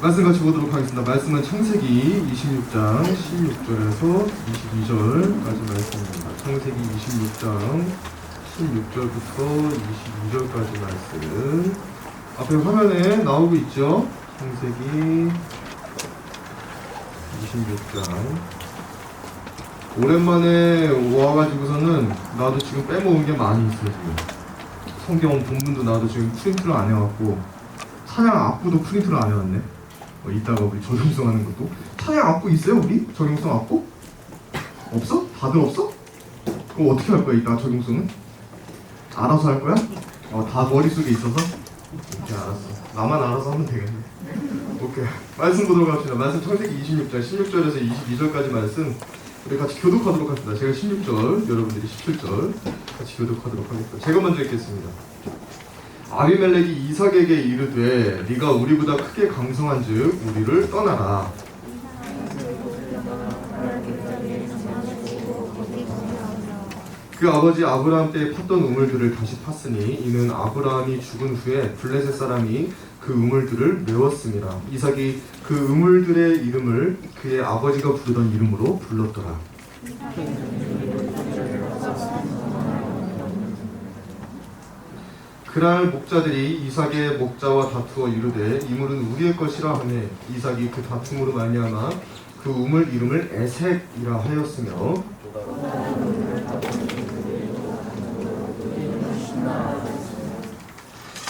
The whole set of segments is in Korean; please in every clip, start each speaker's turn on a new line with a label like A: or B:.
A: 말씀 같이 보도록 하겠습니다. 말씀은 창세기 26장 16절에서 22절까지 말씀입니다. 창세기 26장 16절부터 22절까지 말씀. 앞에 화면에 나오고 있죠? 창세기 26장. 오랜만에 와가지고서는 나도 지금 빼먹은 게 많이 있어요. 지금 성경 본문도 나도 지금 프린트를 안 해왔고, 찬양 악보도 프린트를 안 해왔네. 이따가 우리 적용성 하는 것도. 찬양 악보 있어요 우리? 적용성 악보? 없어? 다들 없어? 그럼 어떻게 할 거야 이따 적용성은? 알아서 할 거야? 다 머릿속에 있어서? 오케이, 알았어. 나만 알아서 하면 되겠네. 오케이, 말씀 보도록 합시다. 말씀 창세기 26장 16절에서 22절까지 말씀 우리 같이 교독하도록 합시다. 제가 16절, 여러분들이 17절 같이 교독하도록 하겠습니다. 제가 먼저 읽겠습니다. 아비멜렉이 이삭에게 이르되 네가 우리보다 크게 강성한즉 우리를 떠나라. 그 아버지 아브라함 때에 팠던 우물들을 다시 팠으니 이는 아브라함이 죽은 후에 블레셋 사람이 그 우물들을 메웠음이라. 이삭이 그 우물들의 이름을 그의 아버지가 부르던 이름으로 불렀더라. 그날 목자들이 이삭의 목자와 다투어 이르되 이 물은 우리의 것이라 하매 이삭이 그 다툼으로 말미암아 그 우물 이름을 에색이라 하였으며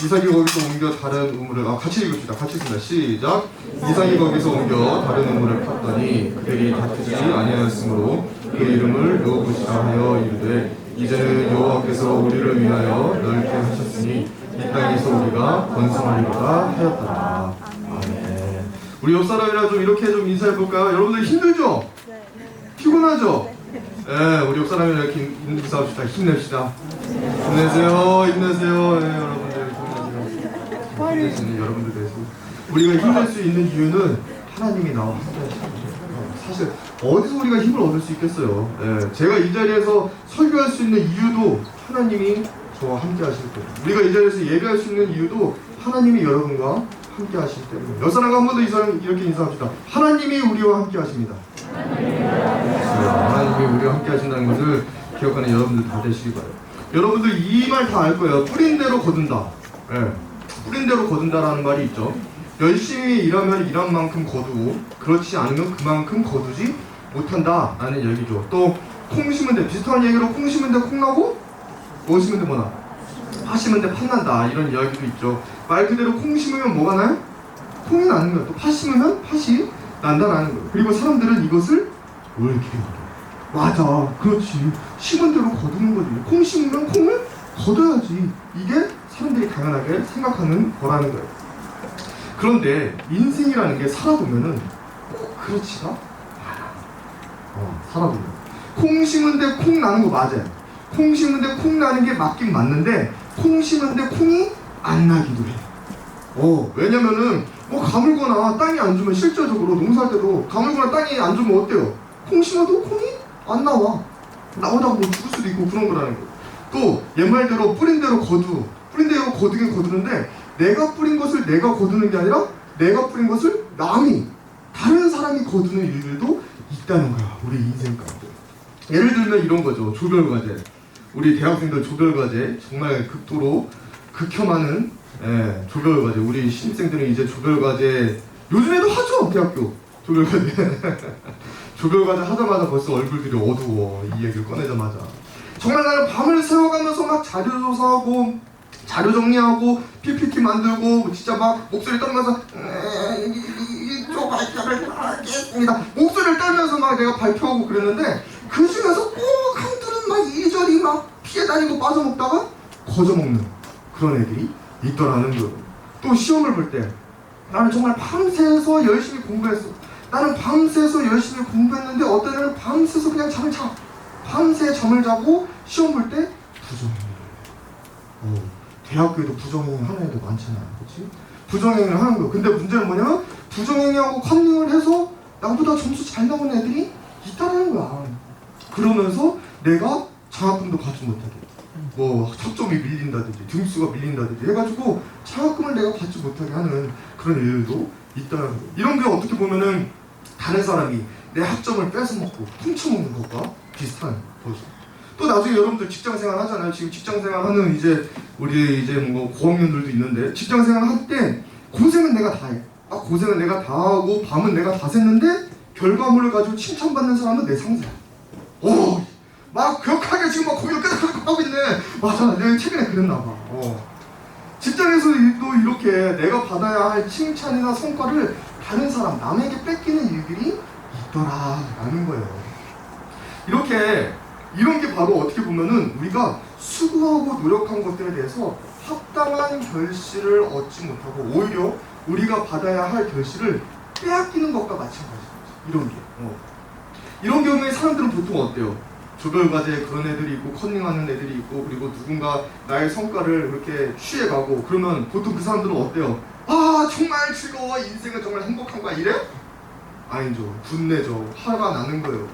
A: 이삭이 거기서 옮겨 다른 우물을 같이 읽읍시다. 같이 읽습니다. 시작. 이삭이 거기서 옮겨 다른 우물을 팠더니 그들이 다투지 아니하였으므로 그 이름을 여호봇이라 하여 이르되 이제는 여호와께서 우리를 위하여 넓게 하셨으니 이 땅에서 우리가 번성하리로다 하였더라. 아멘. 우리 옆 사람이랑 좀 이렇게 좀 인사해 볼까요? 여러분들 힘들죠? 피곤하죠? 네, 우리 옆 사람이랑 이렇게 인사합시다. 힘냅시다. 힘내세요. 힘내세요. 네, 여러분들 힘내시는 여러분들 되시고, 우리가 힘낼 수 있는 이유는 하나님이 나와 함께 하시는 거예요. 사실 어디서 우리가 힘을 얻을 수 있겠어요. 네, 제가 이 자리에서 설교할 수 있는 이유도 하나님이 저와 함께 하실 거예요. 우리가 이 자리에서 예배할 수 있는 이유도 하나님이 여러분과 함께 하시기 때문에. 옆 사람과 한 번 더 이렇게 인사합시다. 하나님이 우리와 함께 하십니다. 하나님이 우리와 함께 하신다는 것을 기억하는 여러분들 다 되시기 바라요. 여러분들 이 말 다 알 거예요. 뿌린 대로 거둔다. 네, 뿌린 대로 거둔다라는 말이 있죠. 열심히 일하면 일한 만큼 거두고 그렇지 않으면 그만큼 거두지 못한다 라는 얘기죠. 또 콩 심은 데 비슷한 얘기로 콩 심은 데 콩 나고 뭐 심은 데 뭐나? 파 심은 데 팥난다 이런 이야기도 있죠. 말 그대로 콩 심으면 뭐가 나요? 콩이 나는 거예요. 또 파 심으면 팥이 난다라는 거예요. 그리고 사람들은 이것을 왜 이렇게 맞아, 그렇지, 심은 대로 거두는 거지. 콩 심으면 콩을 거둬야지. 이게 사람들이 당연하게 생각하는 거라는 거예요. 그런데 인생이라는 게 살아보면은 꼭 그렇지가 않아. 살아보면 콩 심은데 콩 나는 거 맞아요. 콩 심은데 콩 나는 게 맞긴 맞는데 콩 심은데 콩이 안 나기도 해. 왜냐면은 뭐 가물거나 땅이 안 좋으면 실제적으로 농사할 때도 가물거나 땅이 안 좋으면 어때요? 콩 심어도 콩이 안 나와. 나오다가 뭐 죽을 수도 있고 그런 거라는 거예요. 또 옛말대로 뿌린 대로 거두. 뿌린 대로 거두긴 거두는데 내가 뿌린 것을 내가 거두는 게 아니라 내가 뿌린 것을 남이, 다른 사람이 거두는 일들도 있다는 거야. 우리 인생 가운데. 예를 들면 이런 거죠. 조별과제. 우리 대학생들 조별과제 정말 극도로 극혐하는 조별과제. 우리 신입생들은 이제 조별과제 요즘에도 하죠. 대학교 조별과제. 조별과제 하자마자 벌써 얼굴들이 어두워. 이 얘기를 꺼내자마자. 정말 나는 밤을 새워가면서 막 자료 조사하고 자료 정리하고 PPT 만들고 진짜 막 목소리 떨면서 이쪽 발표를 하겠습니다. 목소리를 떨면서 막 내가 발표하고 그랬는데 그 중에서 꼭 한둘은 막 이리저리 막 피해 다니고 빠져먹다가 거저먹는 그런 애들이 있더라는 거예요. 또 시험을 볼 때 나는 정말 밤새서 열심히 공부했어. 나는 밤새서 열심히 공부했는데 어떤 애는 밤새서 그냥 잠을 자. 밤새 잠을 자고 시험 볼 때 부정행위를 대학교에도 부정행위 하는 애들 많잖아요. 그렇지? 부정행위를 하는 거예요. 근데 문제는 뭐냐면 부정행위하고 컨닝을 해서 나보다 점수 잘 나오는 애들이 있다는 거야. 그러면서 내가 장학금도 받지 못하게 뭐 학점이 밀린다든지 등수가 밀린다든지 해가지고 장학금을 내가 받지 못하게 하는 그런 일들도 있다는 거예요. 이런 게 어떻게 보면은 다른 사람이 내 학점을 뺏어먹고 훔쳐먹는 것과 비슷한 거죠. 또 나중에 여러분들 직장생활 하잖아요. 지금 직장생활 하는 이제 우리 이제 뭐 고학년들도 있는데 직장생활 할 때 고생은 내가 다 해. 고생은 내가 다 하고 밤은 내가 다 샜는데 결과물을 가지고 칭찬받는 사람은 내 상사야. 막 격하게 지금 막 고개를 끄덕끄덕 하고 있네. 맞아, 내가 최근에 그랬나 봐. 직장에서도 이렇게 내가 받아야 할 칭찬이나 성과를 다른 사람, 남에게 뺏기는 일들이 있더라라는 거예요. 이런 게 바로 어떻게 보면은 우리가 수고하고 노력한 것들에 대해서 합당한 결실을 얻지 못하고 오히려 우리가 받아야 할 결실을 빼앗기는 것과 마찬가지죠. 이런 경우에 사람들은 보통 어때요? 조별과제에 그런 애들이 있고 컨닝하는 애들이 있고 그리고 누군가 나의 성과를 그렇게 취해가고 그러면 보통 그 사람들은 어때요? 정말 즐거워, 인생은 정말 행복한 거야, 이래? 아니죠. 분내죠. 화가 나는 거예요.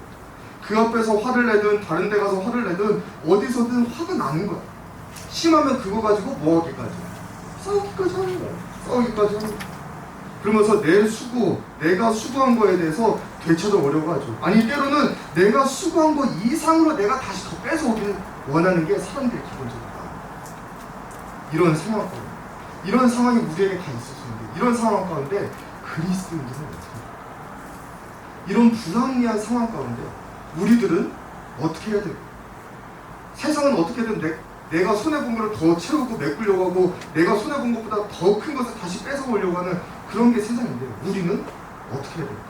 A: 그 앞에서 화를 내든 다른 데 가서 화를 내든 어디서든 화가 나는 거야. 심하면 그거 가지고 뭐 하기까지? 싸우기까지 하는 거야. 싸우기까지 하는 거야. 그러면서 내가 수고한 거에 대해서 되찾아오려고 하죠. 아니 때로는 내가 수고한 거 이상으로 내가 다시 더 뺏어오길 원하는 게 사람들의 기본적이다. 이런 상황이 우리에게 다 있었는데 이런 상황 가운데 그리스도인들은 어떻게 해요? 이런 불합리한 상황 가운데 우리들은 어떻게 해야 돼요? 세상은 어떻게든 내가 손해본 거를 더 채우고 메꾸려고 하고 내가 손해본 것보다 더 큰 것을 다시 뺏어오려고 하는 그런 게 세상인데요. 우리는 어떻게 해야 될까?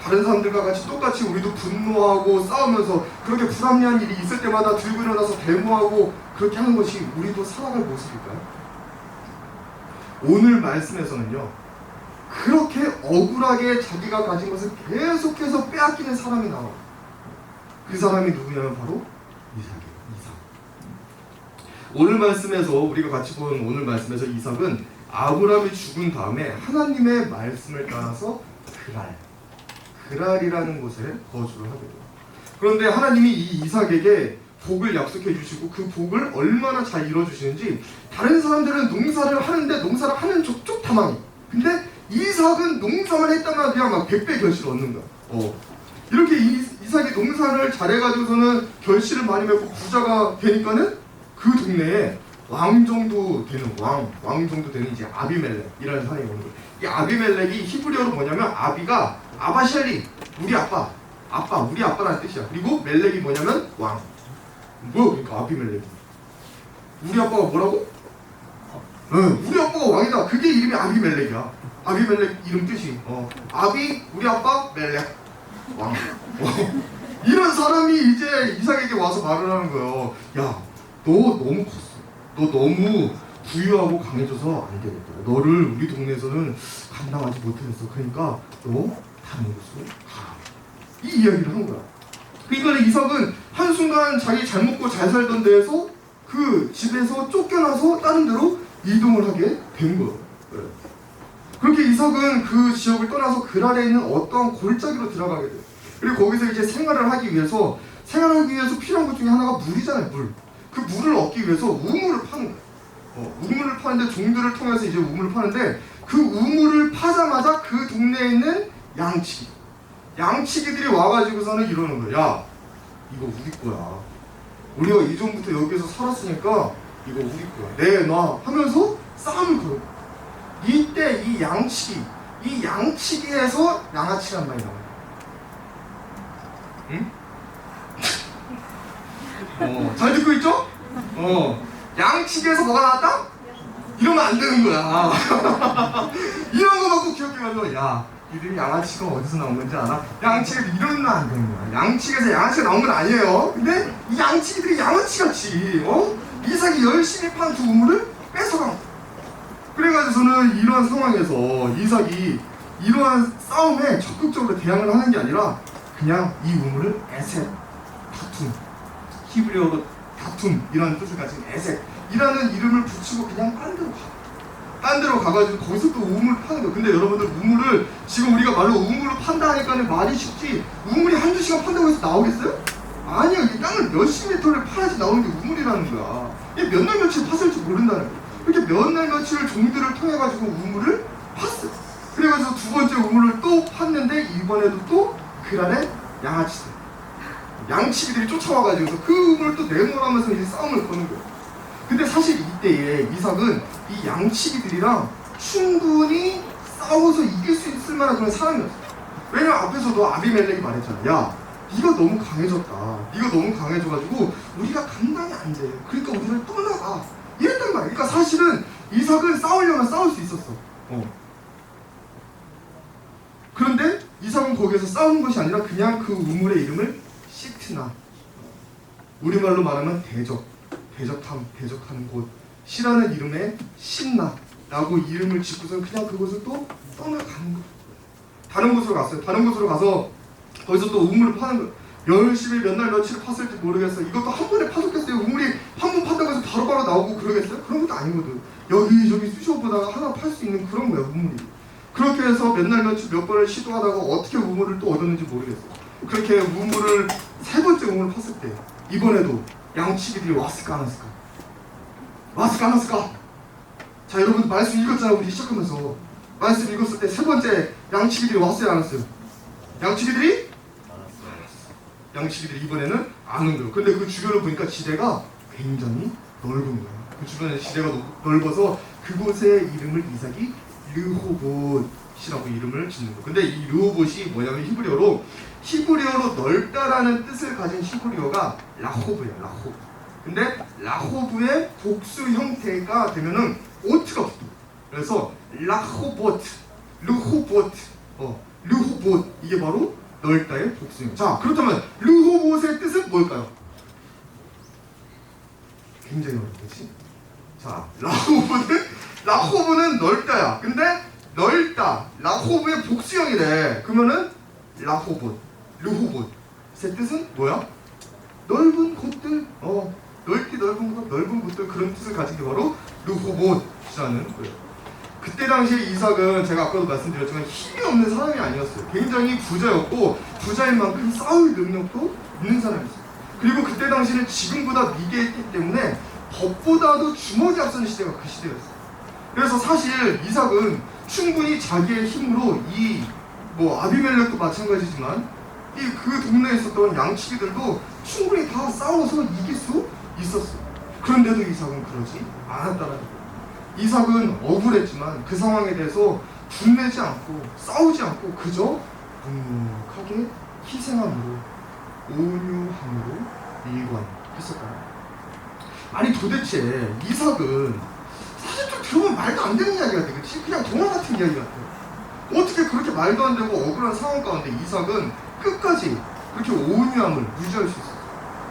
A: 다른 사람들과 같이 똑같이 우리도 분노하고 싸우면서 그렇게 불합리한 일이 있을 때마다 들고 일어나서 데모하고 그렇게 하는 것이 우리도 살아갈 모습일까요? 오늘 말씀에서는요, 그렇게 억울하게 자기가 가진 것을 계속해서 빼앗기는 사람이 나와요. 그 사람이 누구냐면 바로 이삭이에요. 오늘 말씀에서 우리가 같이 본 오늘 말씀에서 이삭은 아브라함이 죽은 다음에 하나님의 말씀을 따라서 그랄이라는 곳에 거주를 하게 돼요. 그런데 하나님이 이 이삭에게 복을 약속해 주시고 그 복을 얼마나 잘 이뤄주시는지 다른 사람들은 농사를 하는데 농사를 하는 족족 탐망해. 근데 이삭은 농사만 했다면 그냥 막 100배 결실을 얻는 거야. 이렇게 이삭이 농사를 잘해가지고서는 결실을 많이 맺고 부자가 되니까는 그 동네에 왕 정도 되는 이제 아비멜렉이라는 사람이 오는 거예요. 이 아비멜렉이 히브리어로 뭐냐면 아비가 아바샬리, 우리 아빠라는 뜻이야. 그리고 멜렉이 뭐냐면 왕. 그러니까 아비멜렉이. 우리 아빠가 뭐라고? 우리 아빠가 왕이다. 그게 이름이 아비멜렉이야. 아비멜렉 이름 뜻이. 아비, 우리 아빠, 멜렉, 왕. 이런 사람이 이제 이삭에게 와서 말을 하는 거예요. 야, 너 너무 컸어. 너 너무 부유하고 강해져서 안 되겠다. 너를 우리 동네에서는 감당하지 못하겠어. 그러니까 너 다른 곳으로 가. 이 이야기를 한 거야. 그러니까 이삭은 한순간 자기 잘 먹고 잘 살던 데에서 그 집에서 쫓겨나서 다른 데로 이동을 하게 된 거예요. 그렇게 이삭은 그 지역을 떠나서 그랄에 있는 어떠한 골짜기로 들어가게 돼요. 그리고 거기서 이제 생활을 하기 위해서 필요한 것 중에 하나가 물이잖아요. 그 물을 얻기 위해서 우물을 파는 거예요. 우물을 파는데 종들을 통해서 이제 우물을 파는데 그 우물을 파자마자 그 동네에 있는 양치기들이 와가지고서는 이러는 거예요. 야, 이거 우리 거야. 우리가 이전부터 여기서 살았으니까 이거 우리 거야. 내놔 하면서 싸움을 걸어. 이때 이 양치기에서 양아치란 말이 나와요. 응? 잘 듣고 있죠? 양치기에서 뭐가 나왔다? 이러면 안 되는 거야. 이런 거 갖고 기억해가지고, 야, 이들이 양아치가 어디서 나온 건지 알아? 양치기에서 이러면 안 되는 거야. 양치기에서 양아치가 나온 건 아니에요. 근데 이 양치기들이 양아치같이, 이삭이 열심히 판 그 우물을 뺏어간 거야. 그래가지고서는 이러한 상황에서 이삭이 이러한 싸움에 적극적으로 대항을 하는 게 아니라 그냥 이 우물을 다툼, 히브리어로 다툼이라는 뜻을 가진 에색이라는 이름을 붙이고 그냥 딴 데로 가가지고 거기서 또 우물을 파는 거예요. 근데 여러분들 우물을 지금 우리가 말로 우물을 판다 하니까는 말이 쉽지 우물이 한두 시간 판다고 해서 나오겠어요? 아니요. 이 땅을 몇십 미터를 파야지 나오는 게 우물이라는 거야. 이게 몇 날 며칠 팠을지 모른다는 거야. 이렇게 몇 날 며칠 종들을 통해 가지고 우물을 팠어요. 그래가지고 두 번째 우물을 또 팠는데 이번에도 또 그란에 양치기들이 쫓아와가지고 그 우물을 또 내놓으라면서 이제 싸움을 거는 거예요. 근데 사실 이때에 이삭은 이 양치기들이랑 충분히 싸워서 이길 수 있을 만한 그런 사람이었어요. 왜냐면 앞에서도 아비멜렉이 말했잖아. 야, 네가 너무 강해졌다. 네가 너무 강해져가지고 우리가 감당이 안 돼. 그러니까 우리를 떠나가. 이랬단 말이야. 그러니까 사실은 이삭은 싸우려면 싸울 수 있었어. 그런데 이삭은 거기에서 싸우는 것이 아니라 그냥 그 우물의 이름을 시트나, 우리말로 말하면 대적하는 곳, 시라는 이름의 신나라고 이름을 짓고서 그냥 그곳을 또 떠나가는 거예요. 다른 곳으로 갔어요. 다른 곳으로 가서 거기서 또 우물을 파는 거예요. 열심히 몇 날 며칠 팠을지 모르겠어요. 이것도 한 번에 파줬겠어요? 우물이 한 번 판다고 해서 바로바로 나오고 그러겠어요? 그런 것도 아니거든. 여기저기 쑤셔보다가 하나 팔 수 있는 그런 거예요, 우물이. 그렇게 해서 몇 날 며칠 몇 번을 시도하다가 어떻게 우물을 또 얻었는지 모르겠어요. 그렇게 우물을 세 번째 우물을 팠을 때 이번에도 양치기들이 왔을까 안 왔을까? 왔을까 안 왔을까? 자, 여러분 말씀 읽었잖아요. 우리 시작하면서 말씀 읽었을 때 세 번째 양치기들이 왔어요 안 왔어요? 양치기들이 이번에는 안 온 거예요. 근데 그 주변을 보니까 지대가 굉장히 넓은 거예요. 그 주변에 지대가 넓어서 그곳의 이름을 이삭이 르호봇이라고 이름을 짓는 거예요. 근데 이 르호봇이 뭐냐면 히브리어로 넓다라는 뜻을 가진 히브리어가 라호브예요. 라호브. 근데 라호브의 복수 형태가 되면은 오트가 붙어요. 그래서 라호봇, 르호봇, 르호봇, 이게 바로 넓다의 복수형. 자, 그렇다면 르호봇의 뜻은 뭘까요? 굉장히 어렵겠지? 자, 라호브는 넓다야. 근데 넓다, 라호브의 복수형이래. 그러면은 라호봇, 르호봇의 뜻은 뭐야? 넓은 곳들, 넓기 넓은 곳, 넓은 곳들, 그런 뜻을 가진 게 바로 르호봇이라는 거예요. 그때 당시에 이삭은 제가 아까도 말씀드렸지만 힘이 없는 사람이 아니었어요. 굉장히 부자였고 부자인 만큼 싸울 능력도 있는 사람이었어요. 그리고 그때 당시는 지금보다 미개했기 때문에 법보다도 주먹이 앞서는 시대가 그 시대였어요. 그래서 사실 이삭은 충분히 자기의 힘으로 아비멜렉도 마찬가지지만 그 동네에 있었던 양치기들도 충분히 다 싸워서 이길 수 있었어요. 그런데도 이삭은 그러지 않았다는 거예요. 이삭은 억울했지만 그 상황에 대해서 분내지 않고 싸우지 않고 그저 묵묵하게 희생함으로 온유함으로 일관했었다. 아니 도대체 이삭은 사실 좀 들어보면 말도 안 되는 이야기 같아. 그치? 그냥 동화 같은 이야기 같아. 어떻게 그렇게 말도 안 되고 억울한 상황 가운데 이삭은 끝까지 그렇게 온유함을 유지할 수 있어?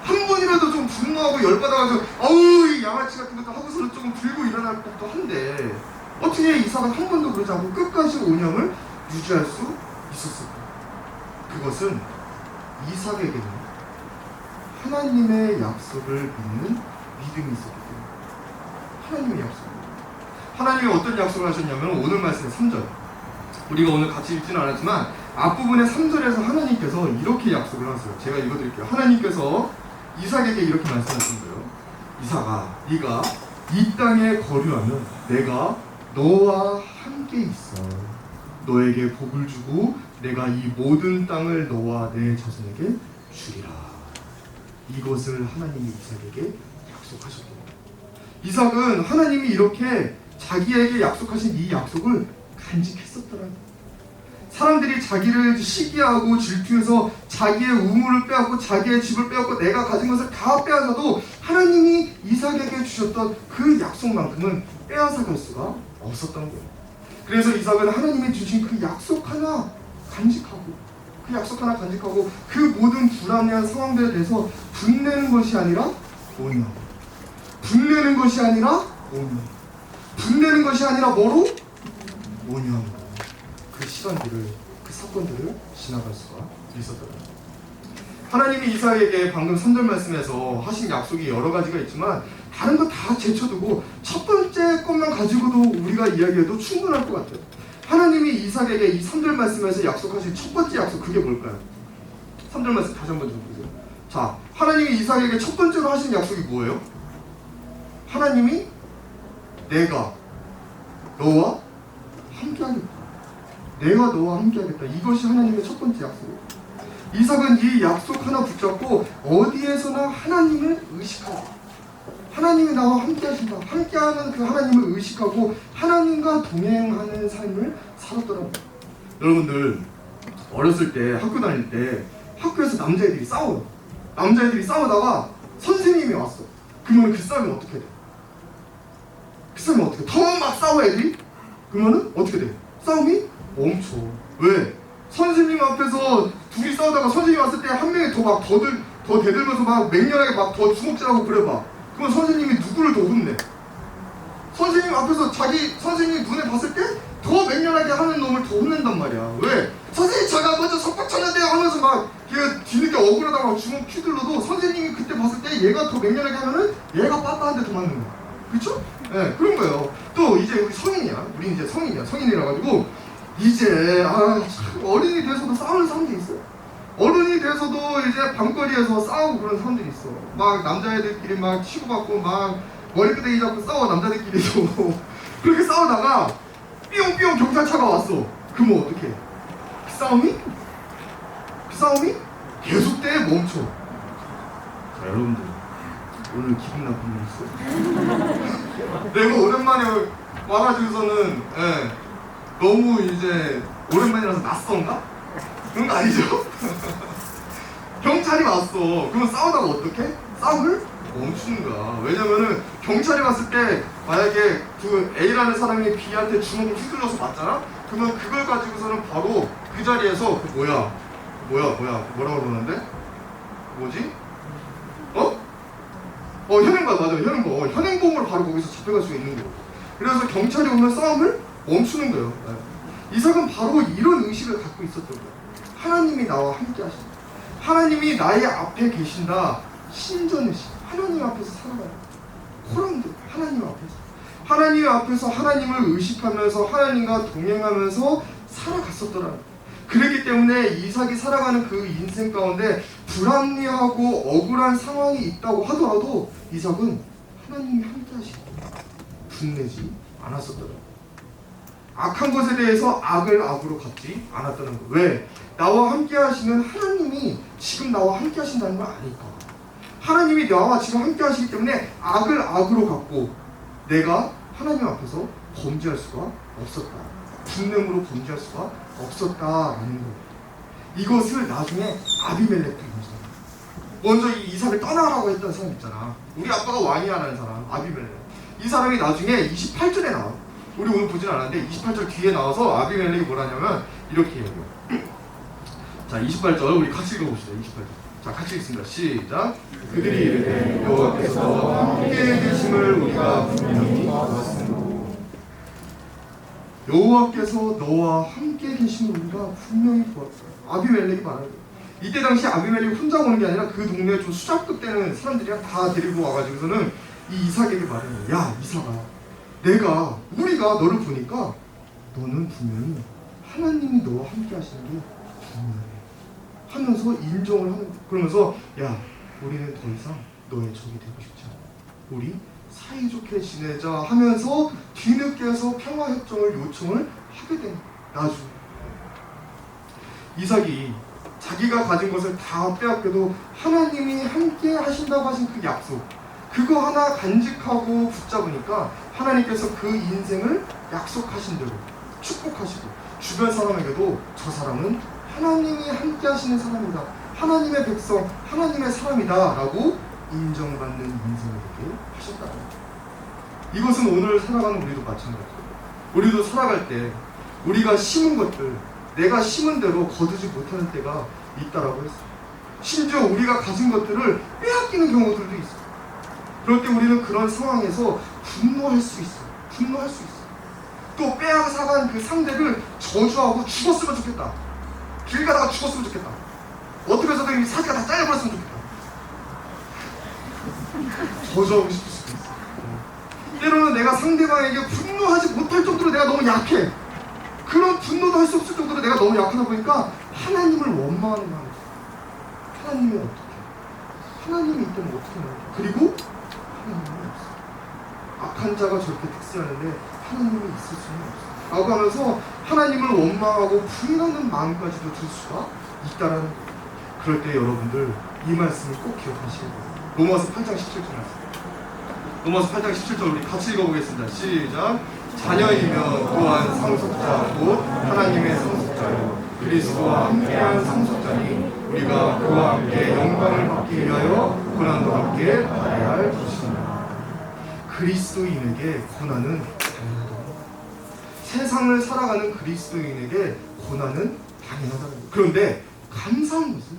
A: 한 번이라도 좀 분노하고 열받아가지고 이 양아치 같은 것도 하고서는 조금 들고 일어날 법도 한데 어떻게 이삭은 한 번도 그러지 않고 끝까지 온유함을 유지할 수 있었을까? 그것은 이삭에게는 하나님의 약속을 믿는 믿음이 있었기 때문에. 하나님의 약속. 하나님이 어떤 약속을 하셨냐면 오늘 말씀의 3절, 우리가 오늘 같이 읽지는 않았지만 앞부분의 3절에서 하나님께서 이렇게 약속을 하세요. 제가 읽어드릴게요. 하나님께서 이삭에게 이렇게 말씀하신 거예요. 이삭아, 네가 이 땅에 거류하면 내가 너와 함께 있어. 너에게 복을 주고 내가 이 모든 땅을 너와 내 자손에게 주리라. 이것을 하나님이 이삭에게 약속하셨던 거예요. 이삭은 하나님이 이렇게 자기에게 약속하신 이 약속을 간직했었더라고요. 사람들이 자기를 시기하고 질투해서 자기의 우물을 빼앗고 자기의 집을 빼앗고 내가 가진 것을 다 빼앗아도 하나님이 이삭에게 주셨던 그 약속만큼은 빼앗아갈 수가 없었던 거예요. 그래서 이삭은 하나님이 주신 그 약속 하나 간직하고 그 모든 불합리한 상황들에 대해서 분내는 것이 아니라 온유함, 분내는 것이 아니라 온유함, 분내는 것이 아니라 뭐로? 온유함. 그 시간들을, 그 사건들을 지나갈 수가 있었다. 하나님이 이삭에게 방금 3절 말씀에서 하신 약속이 여러 가지가 있지만 다른 거 다 제쳐두고 첫 번째 것만 가지고도 우리가 이야기해도 충분할 것 같아요. 하나님이 이삭에게 이 3절 말씀에서 약속하신 첫 번째 약속, 그게 뭘까요? 3절 말씀 다시 한번 좀 보세요. 자, 하나님이 이삭에게 첫 번째로 하신 약속이 뭐예요? 하나님이 내가 너와 함께하겠다. 내가 너와 함께하겠다. 이것이 하나님의 첫 번째 약속이에요. 이삭은 이 약속 하나 붙잡고 어디에서나 하나님을 의식하고, 하나님이 나와 함께하신다, 함께하는 그 하나님을 의식하고 하나님과 동행하는 삶을 살았더라고요. 여러분들 어렸을 때 학교 다닐 때 학교에서 남자애들이 싸워요. 남자애들이 싸우다가 선생님이 왔어. 그러면 그 싸움이 어떻게 돼? 그 싸움이 어떻게 돼? 더 막 싸워 애들이? 그러면은 어떻게 돼? 싸움이 멈춰. 왜? 선생님 앞에서 둘이 싸우다가 선생님 왔을 때 한 명이 더 대들면서 막 맹렬하게 막 더 주먹질하고 그래봐. 그럼 선생님이 누구를 더 혼내? 선생님 앞에서 자기 선생님 눈에 봤을 때 더 맹렬하게 하는 놈을 더 혼낸단 말이야. 왜? 선생님 제가 먼저 속박 쳤는데요 하면서 막 걔가 뒤늦게 억울하다가 막 주먹 휘둘러도 선생님이 그때 봤을 때 얘가 더 맹렬하게 하면은 얘가 빠빠한테 더 맞는 거야. 그쵸? 네, 그런 거예요. 또 이제 우리 성인이야. 우리 이제 성인이야. 성인이라 가지고 이제 어린이 돼서도 싸우는 사람들이 있어요. 어른이 돼서도 이제 밤거리에서 싸우고 그런 사람들이 있어. 막 남자애들끼리 막 치고받고 막 머리끄댕이 잡고 싸워. 남자들끼리도 그렇게 싸우다가 삐용삐용 경찰차가 왔어. 그러면 어떡해? 그 싸움이 계속돼. 멈춰. 자, 여러분들 오늘 기분 나쁜 일 있어요? 내가 오랜만에 와가지고서는 너무 이제 오랜만이라서 낯선가? 그런 거 아니죠? 경찰이 왔어. 그러면 싸우다가 어떡해? 싸움을 멈추는 거야. 왜냐면은 경찰이 왔을 때 만약에 그 A라는 사람이 B한테 주먹을 휘둘러서 맞잖아? 그러면 그걸 가지고서는 바로 그 자리에서 뭐라고 그러는데? 뭐지? 현행범 맞아. 현행범. 현행범으로 바로 거기서 잡혀갈 수 있는 거고. 그래서 경찰이 오면 싸움을 멈추는 거예요. 이삭은 바로 이런 의식을 갖고 있었던 거예요. 하나님이 나와 함께 하신다. 하나님이 나의 앞에 계신다. 신전의식. 하나님 앞에서 살아가요. 호랑들 하나님 앞에서 하나님을 의식하면서 하나님과 동행하면서 살아갔었더라. 그렇기 때문에 이삭이 살아가는 그 인생 가운데 불합리하고 억울한 상황이 있다고 하더라도 이삭은 하나님이 함께 하시고 분내지 않았었더라. 악한 것에 대해서 악을 악으로 갚지 않았다는 거. 왜? 나와 함께 하시는 하나님이 지금 나와 함께 하신다는 걸 아니까. 하나님이 나와 지금 함께 하시기 때문에 악을 악으로 갚고 내가 하나님 앞에서 범죄할 수가 없었다. 분냄으로 범죄할 수가 없었다라는 거. 이것을 나중에 아비멜렉도 인정해요. 먼저 이 이삭을 떠나라고 했던 사람 있잖아. 우리 아빠가 왕이야라는 사람, 아비멜렉. 이 사람이 나중에 28절에 나와. 우리 오늘 보진 않았는데 28절 뒤에 나와서 아비멜렉이 뭐라냐면 이렇게 얘기해요. 자, 28절 우리 같이 읽어봅시다. 28절. 자, 같이 읽습니다. 시작. 그들이 이르되 여호와께서 함께 계심을 우리가 분명히 보았습니다. 여호와께서 너와 함께 계심을 우리가 분명히 보았다. 아비멜렉이 말하는 거예요. 이때 당시 아비멜렉이 혼자 오는 게 아니라 그 동네에 좀 수작급 되는 사람들이랑 다 데리고 와가지고서는 이 이삭에게 말하는 거예요. 야, 이삭아, 우리가 너를 보니까 너는 분명히 하나님이 너와 함께 하시는 게 분명해 하면서 인정을 하는 거예요. 그러면서 야, 우리는 더 이상 너의 적이 되고 싶지 않아. 우리 사이좋게 지내자 하면서 뒤늦게서 평화협정을 요청을 하게 된 나중. 이삭이 자기가 가진 것을 다 빼앗겨도 하나님이 함께 하신다고 하신 그 약속, 그거 하나 간직하고 붙잡으니까 하나님께서 그 인생을 약속하신 대로 축복하시고 주변 사람에게도 저 사람은 하나님이 함께 하시는 사람이다, 하나님의 백성, 하나님의 사람이다 라고 인정받는 인생을 되게 하셨다. 이것은 오늘 살아가는 우리도 마찬가지예요. 우리도 살아갈 때 우리가 심은 것들, 내가 심은 대로 거두지 못하는 때가 있다라고 했어요. 심지어 우리가 가진 것들을 빼앗기는 경우들도 있어요. 그럴 때 우리는 그런 상황에서 분노할 수 있어요. 또 빼앗아간 그 상대를 저주하고 죽었으면 좋겠다. 길 가다가 죽었으면 좋겠다. 어떻게 해서든 이 사지가 다 잘려버렸으면 좋겠다. 저주하고 싶을 수도 있어요. 때로는 내가 상대방에게 분노하지 못할 정도로 내가 너무 약해. 그런 분노도 할 수 없을 정도로 내가 너무 약하다 보니까 하나님을 원망하는 마음이 있어요. 하나님이 어떻게? 하나님이 있다면 어떻게 하냐? 그리고 하나님이 없어요. 악한 자가 저렇게 특수하는데 하나님이 있을 수는 없어요. 라고 하면서 하나님을 원망하고 부인하는 마음까지도 들 수가 있다라는 거예요. 그럴 때 여러분들 이 말씀을 꼭 기억하시고 로마서 8장 17절 말씀. 로마서 8장 17절 우리 같이 읽어보겠습니다. 시작. 자녀이면 또한 상속자 곧 하나님의 상속자요 그리스도와 함께한 상속자니 우리가 그와 함께 영광을 받기 위하여 고난도 함께 받아야 할 것이다. 그리스도인에게 고난은 당연하다. 세상을 살아가는 그리스도인에게 고난은 당연하다. 그런데 감사한 것은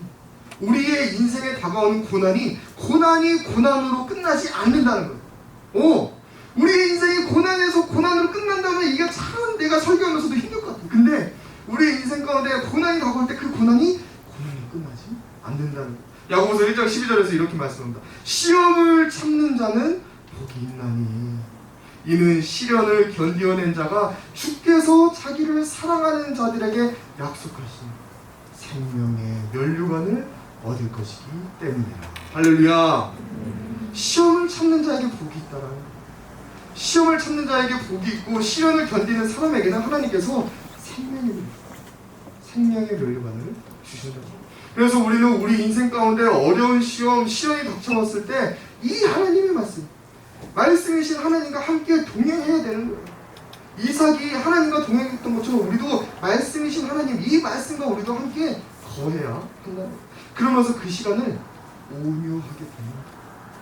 A: 우리의 인생에 다가오는 고난이 고난으로 끝나지 않는다는 거예요. 우리의 인생이 고난에서 고난으로 끝난다면 이게 참 내가 설교하면서도 힘들 것 같아요. 근데 우리의 인생 가운데 고난이 다가올 때 그 고난이 끝나지 않는다는 거예요. 야고보서 1장 12절에서 이렇게 말씀합니다. 시험을 참는 자는 복이 있나니 이는 시련을 견디어낸 자가 주께서 자기를 사랑하는 자들에게 약속하신 생명의 면류관을 얻을 것이기 때문이라. 할렐루야. 시험을 참는 자에게 복이 있다라는 거예요. 시험을 참는 자에게 복이 있고 시련을 견디는 사람에게는 하나님께서 생명의 면류관을 주신다. 그래서 우리는 우리 인생 가운데 어려운 시련이 닥쳐왔을 때 이 하나님의 말씀이신 하나님과 함께 동행해야 되는 거예요. 이삭이 하나님과 동행했던 것처럼 우리도 말씀이신 하나님, 이 말씀과 우리도 함께 거해야 한다는 거예요. 그러면서 그 시간을 온유하게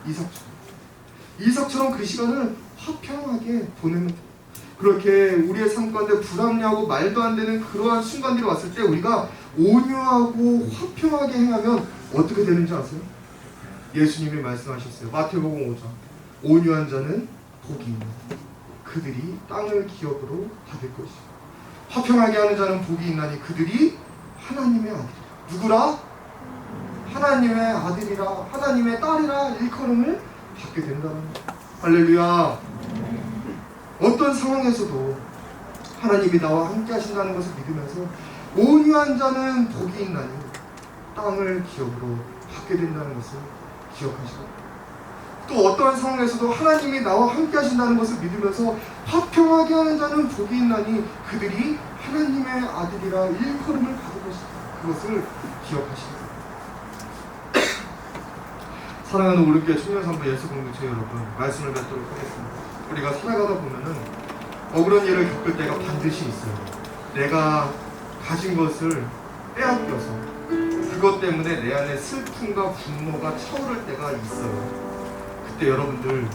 A: 보내는 이삭처럼 그 시간을 화평하게 보내는, 그렇게 우리의 삶 가운데 불합리하고 말도 안 되는 그러한 순간들이 왔을 때 우리가 온유하고 화평하게 행하면 어떻게 되는지 아세요? 예수님이 말씀하셨어요. 마태복음 5장. 온유한 자는 복이 있는 그들이 땅을 기업으로 받을 것이고 화평하게 하는 자는 복이 있나니 그들이 하나님의 아들이라. 누구라? 하나님의 아들이라, 하나님의 딸이라 일컬음을 받게 된다는 거예요. 할렐루야. 어떤 상황에서도 하나님이 나와 함께 하신다는 것을 믿으면서 온유한 자는 복이 있나니 땅을 기업으로 받게 된다는 것을 기억하시고, 또 어떠한 상황에서도 하나님이 나와 함께 하신다는 것을 믿으면서 화평하게 하는 자는 복이 있나니 그들이 하나님의 아들이라 일컬음을 받을 것이다. 그것을 기억하시고, 사랑하는 우리교회 청년산부 예수공동체 여러분, 말씀을 맺도록 하겠습니다. 우리가 살아가다 보면은 억울한 일을 겪을 때가 반드시 있어요. 내가 가진 것을 빼앗겨서 그것 때문에 내 안에 슬픔과 분노가 차오를 때가 있어요. 그때 여러분들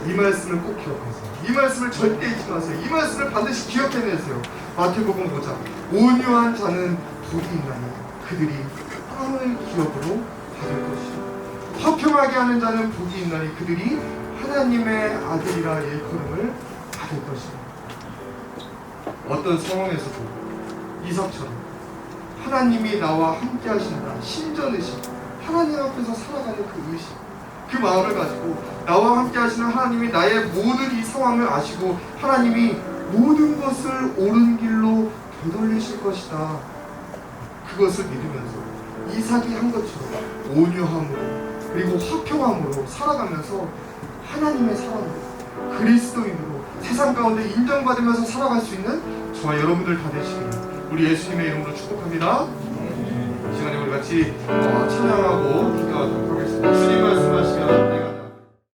A: 이 말씀을 꼭 기억하세요. 이 말씀을 절대 잊지 마세요. 이 말씀을 반드시 기억해내세요. 마태복음 5장. 온유한 자는 복이 있나니 그들이 땅을 기업으로 받을 것이요 화평하게 하는 자는 복이 있나니 그들이 하나님의 아들이라 일컬음을 받을 것이요. 어떤 상황에서도 이삭처럼 하나님이 나와 함께 하신다, 신전의식, 하나님 앞에서 살아가는 그 의식, 그 마음을 가지고 나와 함께 하시는 하나님이 나의 모든 이 상황을 아시고 하나님이 모든 것을 옳은 길로 되돌리실 것이다, 그것을 믿으면서 이삭이 한 것처럼 온유함으로 그리고 화평함으로 살아가면서 하나님의 사람으로, 그리스도인으로 세상 가운데 인정받으면서 살아갈 수 있는 저와 여러분들 다 되시기를 우리 예수님의 이름으로 축복합니다. 이 시간에 우리 같이 찬양하고 기도하도록 하겠습니다. 주님 말씀하시면